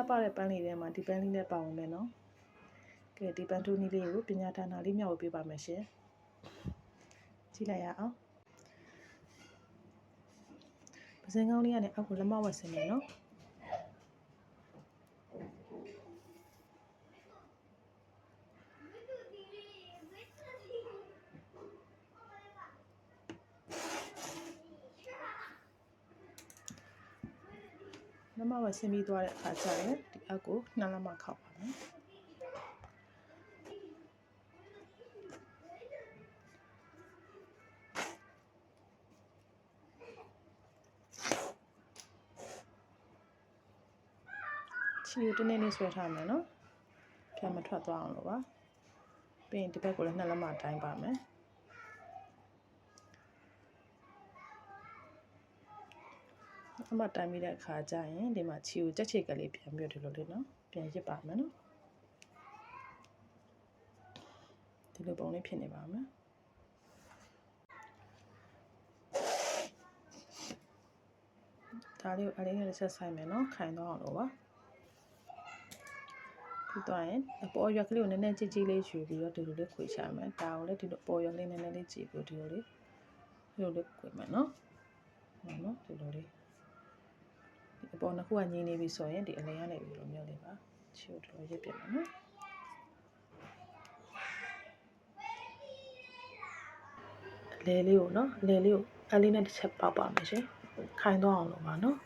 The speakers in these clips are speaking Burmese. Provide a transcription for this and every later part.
ပါတဲ့ပန်းလေးထဲမှာဒီပန်းလေးနဲ့ပါဝင်မယ်နော်ကဲဒီပန်းထိုးနည်းလေးကိုပညာဒါနလေးမျှဝေပေးပါမယ်ရှင်ကြည့်လိုက်ရအောင်ပစင်ကောင်းလေးကနေအောက်ကိုလက်မဝက်ဆင်းမယ်နော်လက်မဝက်ဆင်းပြီးသွားတဲ့အခါကျရင်ဒီအောက်ကိုနှစ်လက်မခောက်ပါမယ်ချီကိုတင်းတင်းလေးဆွဲထားမယ်နော်ဖြတ်မထွက်သွားအောင်လို့ပါပြီးရင်ဒီဘက်ကိုလည်းနှစ်လက်မတိုင်းပါမယ်အမတိုင်းပြီးတဲ့အခါကျရင်ဒီမှာချီကိုကြက်ချေကလေးပြန်ပြီးဒီလိုလေးနော်ပြန်ရစ်ပါမယ်နော်ဒီလိုပုံလေးဖြစ်နေပါမယ်ဒါလေးကိုအလေးနဲ့ဆက်ဆိုင်မယ်နော်ခိုင်သွားအောင်လို့ပါပြီးတော့ရင်အပေါ်ရွက်ကလေးကိုနည်းနည်းကြီးကြီးလေးယူပြီးတော့ဒီလိုလေးခွေချမယ်ဒါကိုလည်းဒီလိုပေါ်ရွက်လေးနည်းနည်းလေးကြည့်ပြီးဒီလိုလေးခွေမယ်နော်နော်ဒီလိုလေးအပေါ်နှစ်ခုကငြင်းနေပြီဆိုရင်ဒီအလဲရနေပြီလို့မျိုးလေးပါချီကိုတော်ရစ်ပြမယ်နော်အလဲလေးကိုနော်အလဲလေးကိုအလေးနဲ့တစ်ချက်ပေါက်ပါမယ်ရှင်ခိုင်သွားအောင်လုပ်ပါနော်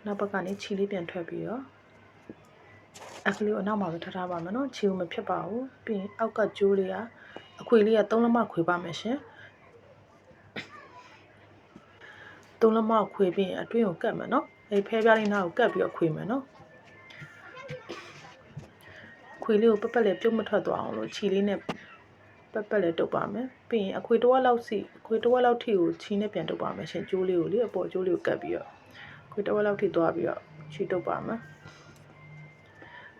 နောက်ဘက်ကနေချီလေးပြန်ထွက်ပြီးတော့အခလေးကိုအနောက်မှာပဲထားပါမယ်နော်ချီကိုမဖြစ်ပါဘူးပြီးရင်အောက်ကကျိုးလေးကအခွေလေးက3လက်မခွေပါမယ်ရှင်3လက်မခွေပြီးရင်အတွင်းကိုကတ်မယ်နော်အဲဖဲပြားလေးနားကိုကတ်ပြီးတော့ခွေမယ်နော်ခွေလေးကိုပက်ပက်လေးပြုတ်မထွက်သွားအောင်လို့ချီလေးနဲ့ပက်ပက်လေးတုပ်ပါမယ်ပြီးရင်အခွေတစ်ဝက်လောက်ထိကိုချီနဲ့ပြန်တုပ်ပါမယ်ရှင်ကျိုးလေးကိုလေအပေါ်ကျိုးလေးကိုကတ်ပြီးတော့ခွေတစ်ဝက်လောက်ထိသွားပြီးတော့ချီတုပ်ပါမယ်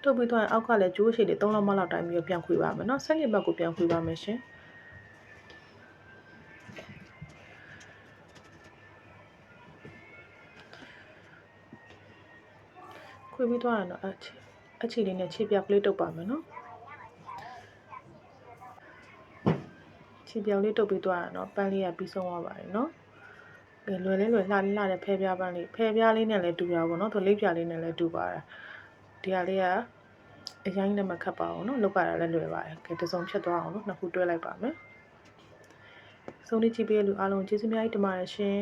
တုပ်ပြီးတော့အောက်ကလည်းကျိုးရှည်လေး3လက်မလောက်တိုင်းပြီးတော့ပြန်ခွေပါမယ်နော်ဆက်လက်ဘက်ကိုပြန်ခွေပါမယ်ရှင်ခွေပြီးတော့တော့အချီလေးနဲ့ခြေပြောက်ကလေးတုပ်ပါမယ်နော်ခြေပြောက်လေးတုပ်ပြီးတော့တော့ပန်းလေးကပြီးဆုံးသွားပါတယ်နော်လွယ်လှတဲ့ဖဲပြားပန်းလေးဖဲပြားလေးနဲ့လည်းတူတာပေါ့နော်သူလိပ်ပြားလေးနဲ့လည်းတူပါတယ်ဒီဟာလေးကအရင်နဲ့မခတ်ပါဘူးနော်လောက်ကလည်းလွယ်ပါတယ်ကဲတစ်စုံဖြတ်သွားအောင်လို့နှစ်ခုတွဲလိုက်ပါမယ်ဆုံးလေးကြည့်ပေးလို့အားလုံးကျေးဇူးများကြီးတင်ပါတယ်ရှင်